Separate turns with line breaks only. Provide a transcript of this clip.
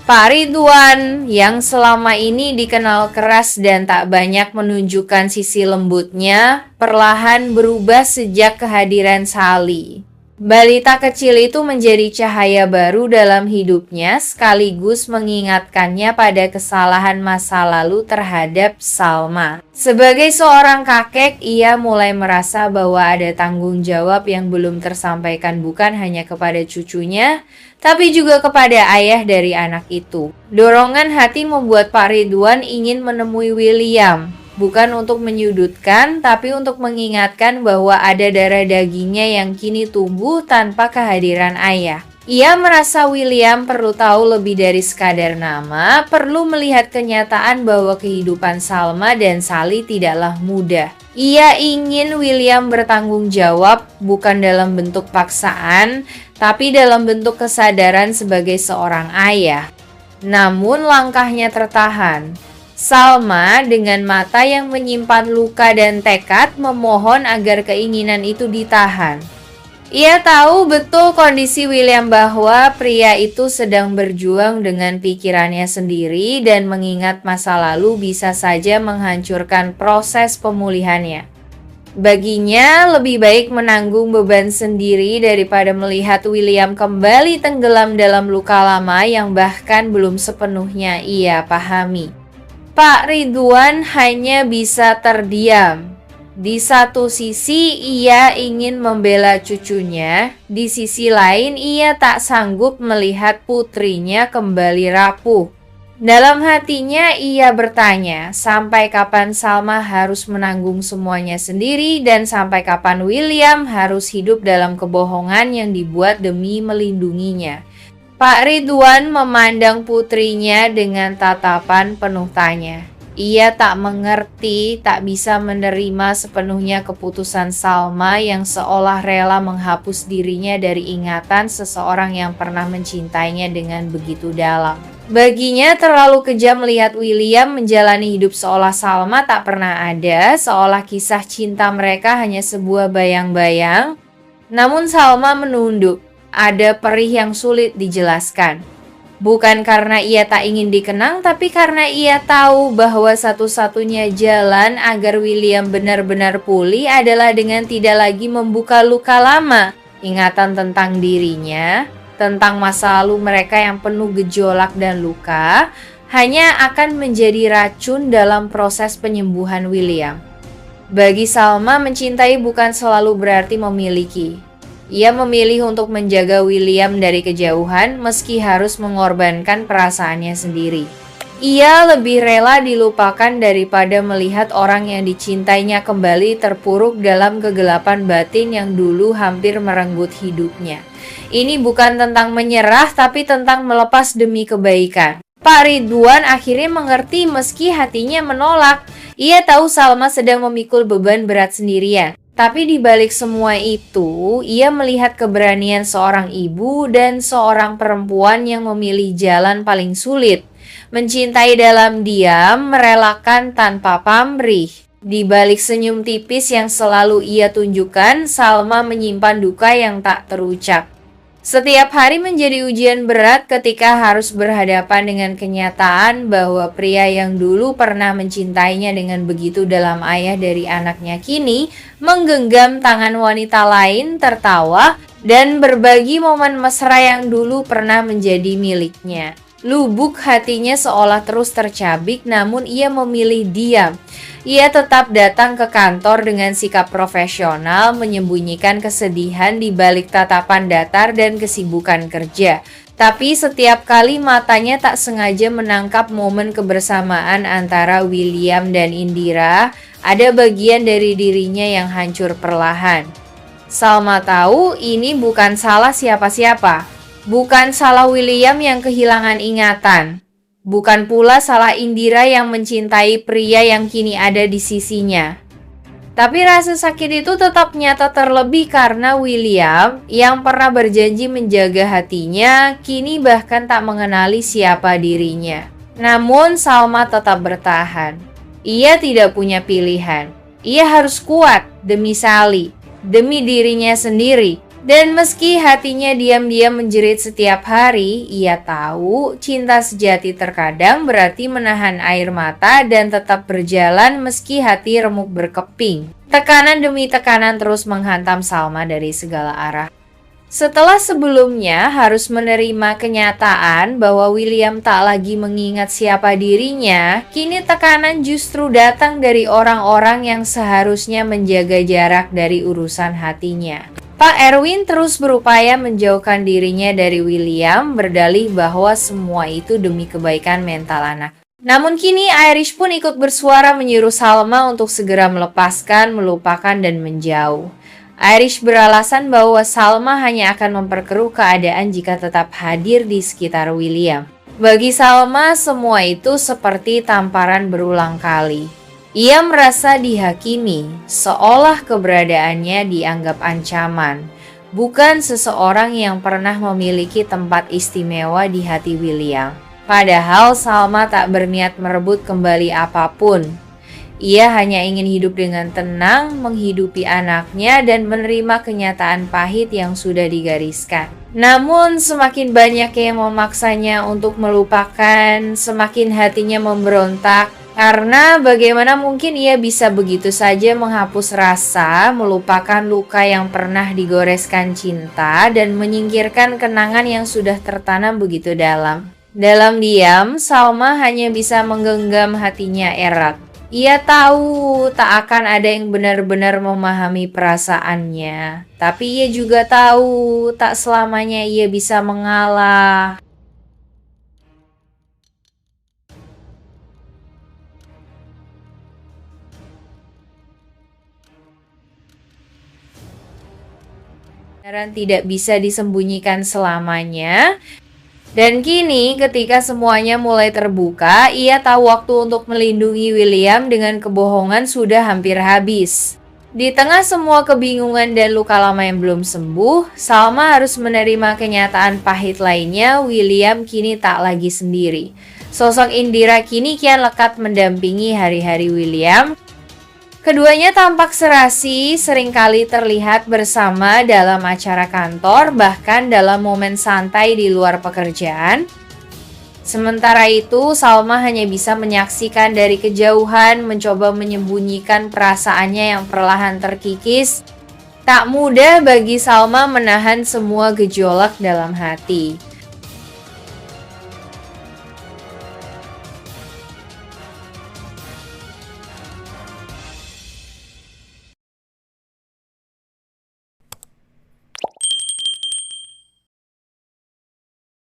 Pak Ridwan, yang selama ini dikenal keras dan tak banyak menunjukkan sisi lembutnya, perlahan berubah sejak kehadiran Sally. Balita kecil itu menjadi cahaya baru dalam hidupnya, sekaligus mengingatkannya pada kesalahan masa lalu terhadap Salma. Sebagai seorang kakek, ia mulai merasa bahwa ada tanggung jawab yang belum tersampaikan bukan hanya kepada cucunya, tapi juga kepada ayah dari anak itu. Dorongan hati membuat Pak Ridwan ingin menemui William. Bukan untuk menyudutkan, tapi untuk mengingatkan bahwa ada darah dagingnya yang kini tumbuh tanpa kehadiran ayah. Ia merasa William perlu tahu lebih dari sekadar nama, perlu melihat kenyataan bahwa kehidupan Salma dan Sally tidaklah mudah. Ia ingin William bertanggung jawab, bukan dalam bentuk paksaan, tapi dalam bentuk kesadaran sebagai seorang ayah. Namun langkahnya tertahan. Salma dengan mata yang menyimpan luka dan tekad memohon agar keinginan itu ditahan. Ia tahu betul kondisi William bahwa pria itu sedang berjuang dengan pikirannya sendiri dan mengingat masa lalu bisa saja menghancurkan proses pemulihannya. Baginya lebih baik menanggung beban sendiri daripada melihat William kembali tenggelam dalam luka lama yang bahkan belum sepenuhnya ia pahami. Pak Ridwan hanya bisa terdiam. Di satu sisi ia ingin membela cucunya, di sisi lain ia tak sanggup melihat putrinya kembali rapuh. Dalam hatinya ia bertanya, sampai kapan Salma harus menanggung semuanya sendiri dan sampai kapan William harus hidup dalam kebohongan yang dibuat demi melindunginya. Pak Ridwan memandang putrinya dengan tatapan penuh tanya. Ia tak mengerti, tak bisa menerima sepenuhnya keputusan Salma yang seolah rela menghapus dirinya dari ingatan seseorang yang pernah mencintainya dengan begitu dalam. Baginya terlalu kejam melihat William menjalani hidup seolah Salma tak pernah ada, seolah kisah cinta mereka hanya sebuah bayang-bayang. Namun Salma menunduk. Ada perih yang sulit dijelaskan. Bukan karena ia tak ingin dikenang, tapi karena ia tahu bahwa satu-satunya jalan agar William benar-benar pulih adalah dengan tidak lagi membuka luka lama. Ingatan tentang dirinya, tentang masa lalu mereka yang penuh gejolak dan luka, hanya akan menjadi racun dalam proses penyembuhan William. Bagi Salma, mencintai bukan selalu berarti memiliki. Ia memilih untuk menjaga William dari kejauhan meski harus mengorbankan perasaannya sendiri. Ia lebih rela dilupakan daripada melihat orang yang dicintainya kembali terpuruk dalam kegelapan batin yang dulu hampir merenggut hidupnya. Ini bukan tentang menyerah, tapi tentang melepas demi kebaikan. Pak Ridwan akhirnya mengerti meski hatinya menolak. Ia tahu Salma sedang memikul beban berat sendirian. Tapi di balik semua itu, ia melihat keberanian seorang ibu dan seorang perempuan yang memilih jalan paling sulit. Mencintai dalam diam, merelakan tanpa pamrih. Di balik senyum tipis yang selalu ia tunjukkan, Salma menyimpan duka yang tak terucap. Setiap hari menjadi ujian berat ketika harus berhadapan dengan kenyataan bahwa pria yang dulu pernah mencintainya dengan begitu dalam ayah dari anaknya kini menggenggam tangan wanita lain, tertawa, dan berbagi momen mesra yang dulu pernah menjadi miliknya. Lubuk hatinya seolah terus tercabik, namun ia memilih diam. Ia tetap datang ke kantor dengan sikap profesional, menyembunyikan kesedihan di balik tatapan datar dan kesibukan kerja. Tapi setiap kali matanya tak sengaja menangkap momen kebersamaan antara William dan Indira, ada bagian dari dirinya yang hancur perlahan. Salma tahu ini bukan salah siapa-siapa. Bukan salah William yang kehilangan ingatan. Bukan pula salah Indira yang mencintai pria yang kini ada di sisinya. Tapi rasa sakit itu tetap nyata terlebih karena William yang pernah berjanji menjaga hatinya, kini bahkan tak mengenali siapa dirinya. Namun Salma tetap bertahan. Ia tidak punya pilihan. Ia harus kuat demi Sally, demi dirinya sendiri. Dan meski hatinya diam-diam menjerit setiap hari, ia tahu cinta sejati terkadang berarti menahan air mata dan tetap berjalan meski hati remuk berkeping. Tekanan demi tekanan terus menghantam Salma dari segala arah. Setelah sebelumnya harus menerima kenyataan bahwa William tak lagi mengingat siapa dirinya, kini tekanan justru datang dari orang-orang yang seharusnya menjaga jarak dari urusan hatinya. Pak Erwin terus berupaya menjauhkan dirinya dari William, berdalih bahwa semua itu demi kebaikan mental anak. Namun kini Irish pun ikut bersuara menyuruh Salma untuk segera melepaskan, melupakan, dan menjauh. Irish beralasan bahwa Salma hanya akan memperkeruh keadaan jika tetap hadir di sekitar William. Bagi Salma, semua itu seperti tamparan berulang kali. Ia merasa dihakimi, seolah keberadaannya dianggap ancaman, bukan seseorang yang pernah memiliki tempat istimewa di hati William. Padahal Salma tak berniat merebut kembali apapun. Ia hanya ingin hidup dengan tenang, menghidupi anaknya, dan menerima kenyataan pahit yang sudah digariskan. Namun semakin banyak yang memaksanya untuk melupakan, semakin hatinya memberontak. Karena bagaimana mungkin ia bisa begitu saja menghapus rasa, melupakan luka yang pernah digoreskan cinta, dan menyingkirkan kenangan yang sudah tertanam begitu dalam. Dalam diam, Salma hanya bisa menggenggam hatinya erat. Ia tahu tak akan ada yang benar-benar memahami perasaannya, tapi ia juga tahu tak selamanya ia bisa mengalah. Kebenaran tidak bisa disembunyikan selamanya. Dan kini ketika semuanya mulai terbuka, ia tahu waktu untuk melindungi William dengan kebohongan sudah hampir habis. Di tengah semua kebingungan dan luka lama yang belum sembuh, Salma harus menerima kenyataan pahit lainnya. William kini tak lagi sendiri. Sosok Indira kini kian lekat mendampingi hari-hari William. Keduanya tampak serasi, seringkali terlihat bersama dalam acara kantor, bahkan dalam momen santai di luar pekerjaan. Sementara itu, Salma hanya bisa menyaksikan dari kejauhan, mencoba menyembunyikan perasaannya yang perlahan terkikis. Tak mudah bagi Salma menahan semua gejolak dalam hati.